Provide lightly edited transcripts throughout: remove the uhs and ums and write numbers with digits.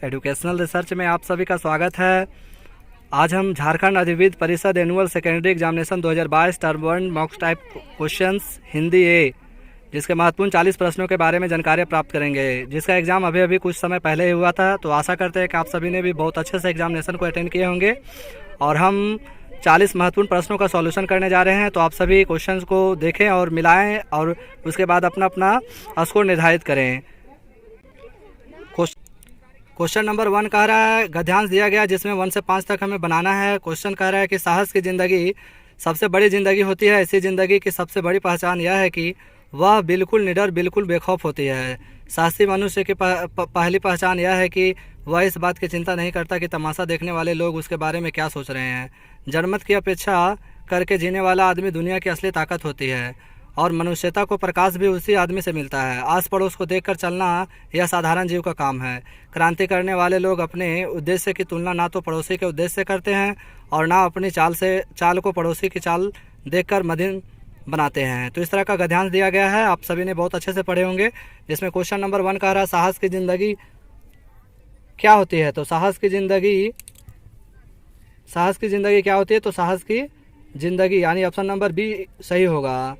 Educational research में आप सभी का स्वागत है। आज हम Jharkhand Adhividya Parishad annual secondary examination 2022 term 1 mock type questions Hindi A, जिसके महत्वपूर्ण 40 प्रश्नों के बारे में जानकारी प्राप्त करेंगे, जिसका एग्ज़ाम अभी कुछ समय पहले ही हुआ था। तो आशा करते हैं कि आप सभी ने भी बहुत अच्छे से एग्जामिनेशन को अटेंड किए होंगे और हम 40 महत्वपूर्ण प्रश्नों का सॉल्यूशन करने जा रहे हैं। तो आप सभी क्वेश्चंस को देखें और मिलाएं और उसके बाद अपना अपना स्कोर निर्धारित करें। क्वेश्चन नंबर 1 कह रहा है, गद्यांश दिया गया जिसमें 1 से 5 तक हमें बनाना है। क्वेश्चन कह रहा है कि साहस की ज़िंदगी सबसे बड़ी ज़िंदगी होती है। इसी ज़िंदगी की सबसे बड़ी पहचान यह है कि वह बिल्कुल निडर, बिल्कुल बेखौफ होती है। साहसी मनुष्य की पहली पहचान यह है कि वह इस बात की चिंता नहीं करता कि तमाशा देखने वाले लोग उसके बारे में क्या सोच रहे हैं। जनमत की अपेक्षा करके जीने वाला आदमी दुनिया की असली ताकत होती है और मनुष्यता को प्रकाश भी उसी आदमी से मिलता है। आस पड़ोस को देखकर चलना यह साधारण जीव का काम है। क्रांति करने वाले लोग अपने उद्देश्य की तुलना ना तो पड़ोसी के उद्देश्य से करते हैं और ना अपनी चाल को पड़ोसी की चाल देखकर मदिन बनाते हैं। तो इस तरह का गद्यांश दिया गया है, आप सभी ने बहुत अच्छे से पढ़े होंगे। जिसमें क्वेश्चन नंबर 1 कह रहा है, साहस की ज़िंदगी क्या होती है। तो साहस की ज़िंदगी क्या होती है। तो साहस की ज़िंदगी यानी ऑप्शन नंबर बी सही होगा।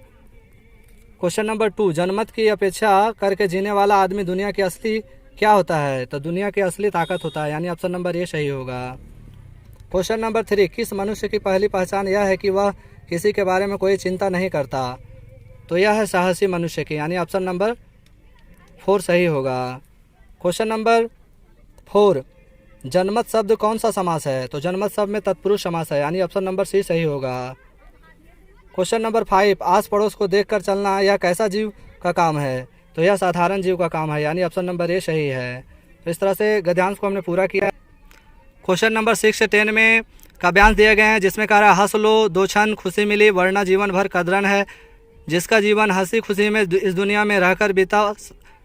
क्वेश्चन नंबर 2, जनमत की अपेक्षा करके जीने वाला आदमी दुनिया की असली क्या होता है। तो दुनिया की असली ताकत होता है, यानी ऑप्शन नंबर ए सही होगा। क्वेश्चन नंबर 3, किस मनुष्य की पहली पहचान यह है कि वह किसी के बारे में कोई चिंता नहीं करता। तो यह है साहसी मनुष्य की, यानी ऑप्शन नंबर 4 सही होगा। क्वेश्चन नंबर 4, जनमत शब्द कौन सा समास है। तो जनमत शब्द में तत्पुरुष समास है, यानी ऑप्शन नंबर सी सही होगा। क्वेश्चन नंबर 5, आस पड़ोस को देखकर चलना यह कैसा जीव का काम है। तो यह साधारण जीव का काम है, यानी ऑप्शन नंबर ए सही है। तो इस तरह से गद्यांश को हमने पूरा किया। क्वेश्चन नंबर 6 से 10 में काव्यांश दिए गए हैं, जिसमें कह रहा है, हंस लो दो क्षण खुशी मिली वरना जीवन भर कदरन है। जिसका जीवन हंसी खुशी में इस दुनिया में रहकर बीता,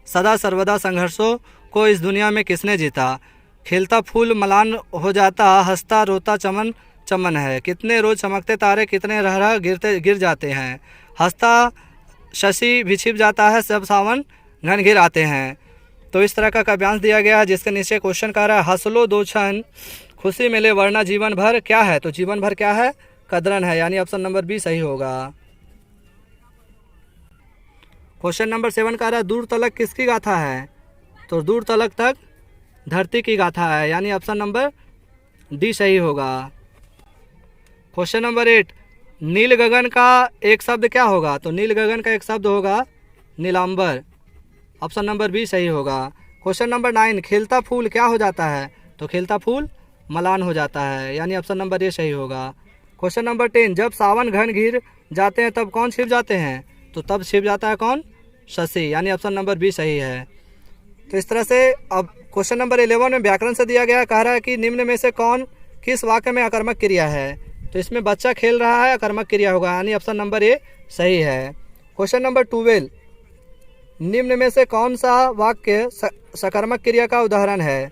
सदा सर्वदा संघर्षों को इस दुनिया में किसने जीता। खिलता फूल मलान हो जाता, हंसता रोता चमन चमन है। कितने रोज चमकते तारे कितने रह रह गिर जाते हैं। हंसता शशि भी छिप जाता है, सब सावन घन घिर आते हैं। तो इस तरह का काव्यांश दिया गया है, जिसके नीचे क्वेश्चन कह रहा है, हंस लो दो क्षण खुशी मिले वरना जीवन भर क्या है। तो जीवन भर क्या है, कदरन है, यानी ऑप्शन नंबर बी सही होगा। क्वेश्चन नंबर 7 कह रहा है, दूर तलक किसकी गाथा है। तो दूर तलक तक धरती की गाथा है, यानी ऑप्शन नंबर डी सही होगा। क्वेश्चन नंबर 8, नील गगन का एक शब्द क्या होगा। तो नील गगन का एक शब्द होगा नीलांबर, ऑप्शन नंबर बी सही होगा। क्वेश्चन नंबर 9, खिलता फूल क्या हो जाता है। तो खिलता फूल मलान हो जाता है, यानी ऑप्शन नंबर ए सही होगा। क्वेश्चन नंबर 10, जब सावन घन घिर जाते हैं तब कौन छिप जाते हैं। तो तब छिप जाता है कौन, शशि, यानी ऑप्शन नंबर बी सही है। तो इस तरह से अब क्वेश्चन नंबर 11 में व्याकरण से दिया गया, कह रहा है कि निम्न में से कौन किस वाक्य में आकर्मक क्रिया है। तो इसमें बच्चा खेल रहा है, आकर्मक क्रिया होगा, यानी ऑप्शन नंबर ए सही है। क्वेश्चन नंबर 12, निम्न में से कौन सा वाक्य सकर्मक क्रिया का उदाहरण है।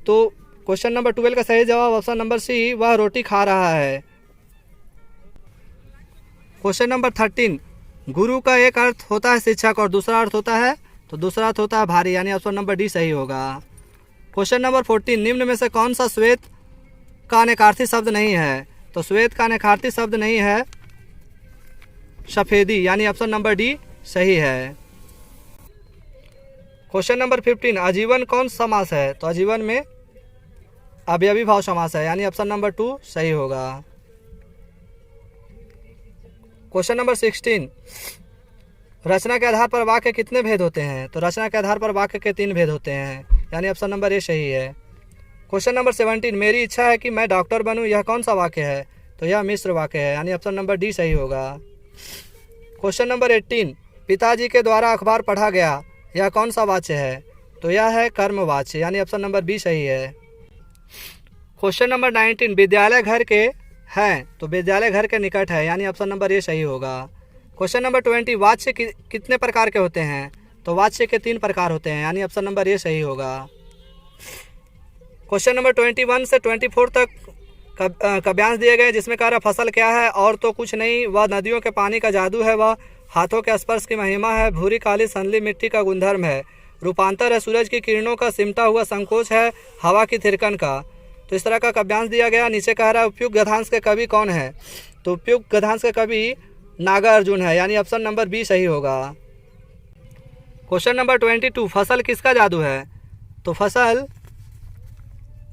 तो क्वेश्चन नंबर 12 का सही जवाब ऑप्शन नंबर सी, वह रोटी खा रहा है। क्वेश्चन नंबर 13, गुरु का एक अर्थ होता है शिक्षक और दूसरा अर्थ होता है। तो दूसरा अर्थ होता है भारी, यानी ऑप्शन नंबर डी सही होगा। क्वेश्चन नंबर 14, निम्न में से कौन सा श्वेत का अनेकार्थी शब्द नहीं है। तो श्वेत का अनेकार्थी शब्द नहीं है सफेदी, यानी ऑप्शन नंबर डी सही है। क्वेश्चन नंबर 15, आजीवन कौन समास है। तो आजीवन में अवयवी भाव समास है, यानी ऑप्शन नंबर 2 सही होगा। क्वेश्चन नंबर 16, रचना के आधार पर वाक्य कितने भेद होते हैं। तो रचना के आधार पर वाक्य के 3 भेद होते हैं, यानी ऑप्शन नंबर ए सही है। क्वेश्चन नंबर 17, मेरी इच्छा है कि मैं डॉक्टर बनूं, यह कौन सा वाक्य है। तो यह मिश्र वाक्य है, यानी ऑप्शन नंबर डी सही होगा। क्वेश्चन नंबर 18, पिताजी के द्वारा अखबार पढ़ा गया, यह कौन सा वाच्य है। तो यह है कर्मवाच्य, यानी ऑप्शन नंबर बी सही है। क्वेश्चन नंबर 19, विद्यालय घर के हैं। तो विद्यालय घर के निकट है, यानी ऑप्शन नंबर ए सही होगा। क्वेश्चन नंबर 20, वाच्य कितने प्रकार के होते हैं। तो वाच्य के 3 प्रकार होते हैं, यानी ऑप्शन नंबर ए सही होगा। क्वेश्चन नंबर 21 से 24 तक काव्यांश दिए गए, जिसमें कह रहा फसल क्या है। और तो कुछ नहीं, वह नदियों के पानी का जादू है, वह हाथों के स्पर्श की महिमा है, भूरी काली संदली मिट्टी का गुणधर्म है, रूपांतर है सूरज की किरणों का, सिमटा हुआ संकोच है हवा की थिरकन का। तो इस तरह का काव्यांश दिया गया। नीचे कह रहा है उपयुक्त गद्यांश के कवि कौन है, तो उपयुक्त गद्यांश के कवि नागार्जुन है, यानी ऑप्शन नंबर बी सही होगा। क्वेश्चन नंबर 22, फसल किसका जादू है, तो फसल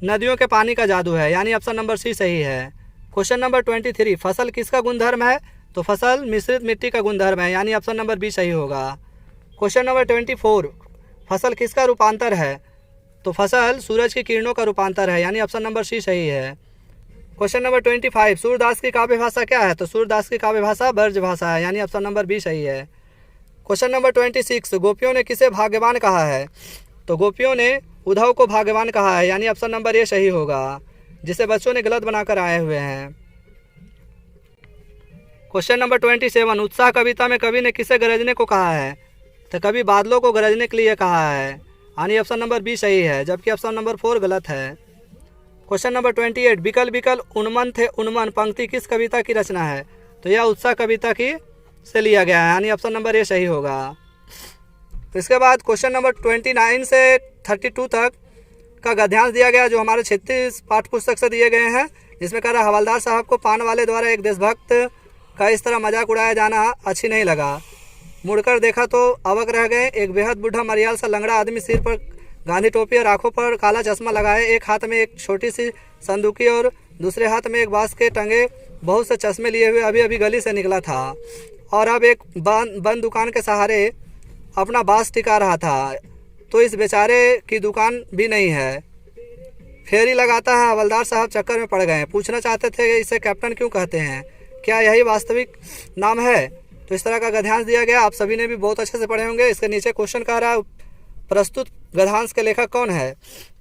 नदियों के पानी का जादू है, यानी ऑप्शन नंबर सी सही है। क्वेश्चन नंबर 23, फसल किसका गुणधर्म है, तो फसल मिश्रित मिट्टी का गुणधर्म है, यानी ऑप्शन नंबर बी सही होगा। क्वेश्चन नंबर 24, फसल किसका रूपांतर है, तो फसल सूरज की किरणों का रूपांतर है, यानी ऑप्शन नंबर सी सही है। क्वेश्चन नंबर 25, सूरदास की काव्य भाषा क्या है, तो सूरदास की काव्य भाषा ब्रज भाषा है, यानी ऑप्शन नंबर बी सही है। क्वेश्चन नंबर 26, गोपियों ने किसे भाग्यवान कहा है, तो गोपियों ने उद्धव को भाग्यवान कहा है, यानी ऑप्शन नंबर ए सही होगा, जिसे बच्चों ने गलत बनाकर आए हुए हैं। क्वेश्चन नंबर 27, उत्साह कविता में कवि ने किसे गरजने को कहा है, तो कवि बादलों को गरजने के लिए कहा है, यानी ऑप्शन नंबर बी सही है, जबकि ऑप्शन नंबर 4 गलत है। क्वेश्चन नंबर 28, बिकल बिकल उन्मन थे उन्मन पंक्ति किस कविता की रचना है, तो यह उत्साह कविता की से लिया गया है, यानी ऑप्शन नंबर ए सही होगा। तो इसके बाद क्वेश्चन नंबर 29 से 32 तक का गद्यांश दिया गया, जो हमारे 36 पाठ्य पुस्तक से दिए गए हैं, जिसमें कह रहा है हवलदार साहब को पान वाले द्वारा एक देशभक्त का इस तरह मजाक उड़ाया जाना अच्छी नहीं लगा। मुड़कर देखा तो अवक रह गए, एक बेहद बूढ़ा मरियाल सा लंगड़ा आदमी सिर पर गांधी टोपी और आंखों पर काला चश्मा लगाए, एक हाथ में एक छोटी सी संदूकी और दूसरे हाथ में एक बांस के टंगे बहुत से चश्मे लिए हुए अभी अभी गली से निकला था और अब एक बंद दुकान के सहारे अपना बांस टिका रहा था। तो इस बेचारे की दुकान भी नहीं है, फेरी लगाता है। हवलदार साहब चक्कर में पड़ गए, पूछना चाहते थे इसे कैप्टन क्यों कहते हैं, क्या यही वास्तविक नाम है। तो इस तरह का गद्यांश दिया गया, आप सभी ने भी बहुत अच्छे से पढ़े होंगे। इसके नीचे क्वेश्चन कह रहा है प्रस्तुत गद्यांश के लेखक कौन है,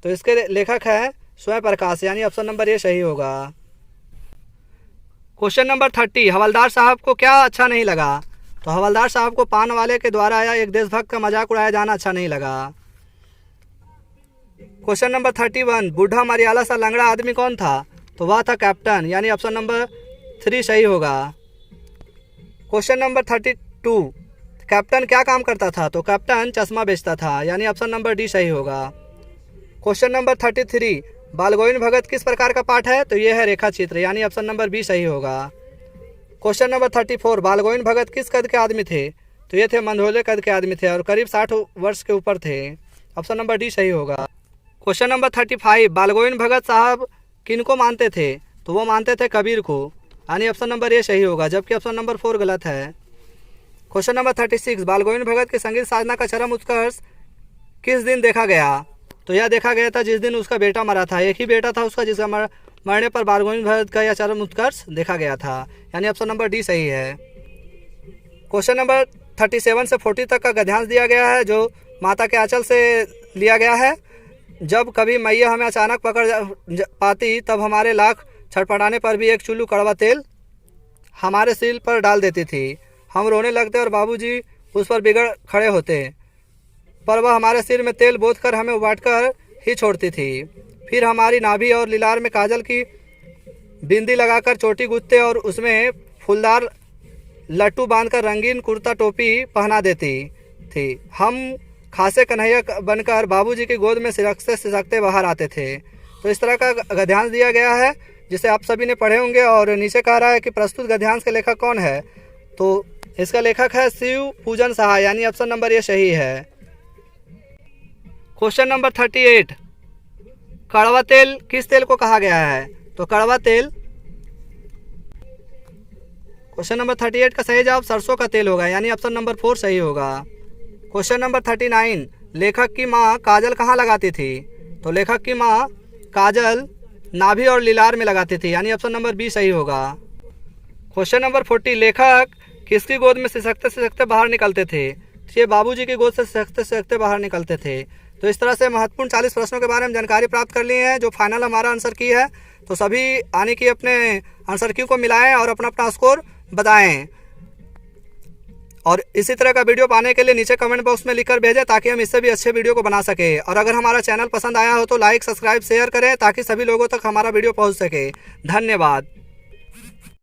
तो इसके लेखक है स्वयं प्रकाश, यानी ऑप्शन नंबर ए सही होगा। क्वेश्चन नंबर 30, हवलदार साहब को क्या अच्छा नहीं लगा, तो हवलदार साहब को पान वाले के द्वारा या एक देशभक्त का मजाक उड़ाया जाना अच्छा नहीं लगा। क्वेश्चन नंबर 31, बूढ़ा मरियाला सा लंगड़ा आदमी कौन था, तो वह था कैप्टन, यानी ऑप्शन नंबर 3 सही होगा। क्वेश्चन नंबर 32, कैप्टन क्या काम करता था, तो कैप्टन चश्मा बेचता था, यानी ऑप्शन नंबर डी सही होगा। क्वेश्चन नंबर 33, बालगोविंद भगत किस प्रकार का पाठ है, तो यह है रेखा चित्र, यानी ऑप्शन नंबर बी सही होगा। क्वेश्चन नंबर 34, बालगोविंद भगत किस कद के आदमी थे, तो ये थे मंझोले कद के आदमी थे और करीब 60 वर्ष के ऊपर थे, ऑप्शन नंबर डी सही होगा। क्वेश्चन नंबर 35, बालगोविंद भगत साहब किनको मानते थे, तो वो मानते थे कबीर को, यानी ऑप्शन नंबर ए सही होगा, जबकि ऑप्शन नंबर 4 गलत है। क्वेश्चन नंबर 36, बालगोविंद भगत की संगीत साधना का चरम उत्कर्ष किस दिन देखा गया, तो यह देखा गया था जिस दिन उसका बेटा मरा था। एक ही बेटा था उसका जिसका मरने पर बालगोविंद भगत का यह चरम उत्कर्ष देखा गया था, यानी ऑप्शन नंबर डी सही है। क्वेश्चन नंबर 37 से 40 तक का गद्यांश दिया गया है, जो माता के आंचल से लिया गया है। जब कभी मैया हमें अचानक पकड़ पाती तब हमारे लाख छटपटाने पर भी एक चुल्लू कड़वा तेल हमारे सिर पर डाल देती थी। हम रोने लगते और बाबूजी उस पर बिगड़ खड़े होते, पर वह हमारे सिर में तेल बोत कर हमें उबाटकर ही छोड़ती थी। फिर हमारी नाभि और लीलार में काजल की बिंदी लगाकर चोटी गूंथते और उसमें फूलदार लट्टू बांधकर रंगीन कुर्ता टोपी पहना देती थी। हम खासे कन्हैया बनकर बाबूजी की गोद में सिसकते सिसकते बाहर आते थे। तो इस तरह का गद्यांश दिया गया है, जिसे आप सभी ने पढ़े होंगे। और नीचे कह रहा है कि प्रस्तुत गद्यांश के लेखक कौन है, तो इसका लेखक है शिव पूजन सहाय, यानी ऑप्शन नंबर ये सही है। क्वेश्चन नंबर 38, कड़वा तेल किस तेल को कहा गया है, तो कड़वा तेल, क्वेश्चन नंबर 38 का सही जवाब सरसों का तेल होगा, यानी ऑप्शन नंबर 4 सही होगा। क्वेश्चन नंबर 39, लेखक की माँ काजल कहाँ लगाती थी, तो लेखक की माँ काजल नाभि और लीलार में लगाती थी, यानी ऑप्शन नंबर बी सही होगा। क्वेश्चन नंबर 40, लेखक किसकी गोद में सिसकते सिसकते बाहर निकलते थे, तो ये बाबूजी की गोद से सिसकते सिसकते बाहर निकलते थे। तो इस तरह से महत्वपूर्ण 40 प्रश्नों के बारे में जानकारी प्राप्त कर ली है। जो फाइनल हमारा आंसर की है, तो सभी आने की अपने आंसर की को मिलाएं और अपना अपना स्कोर बताएं। और इसी तरह का वीडियो पाने के लिए नीचे कमेंट बॉक्स में लिखकर भेजें, ताकि हम इससे भी अच्छे वीडियो को बना सके। और अगर हमारा चैनल पसंद आया हो तो लाइक सब्सक्राइब शेयर करें, ताकि सभी लोगों तक हमारा वीडियो पहुंच सके। धन्यवाद।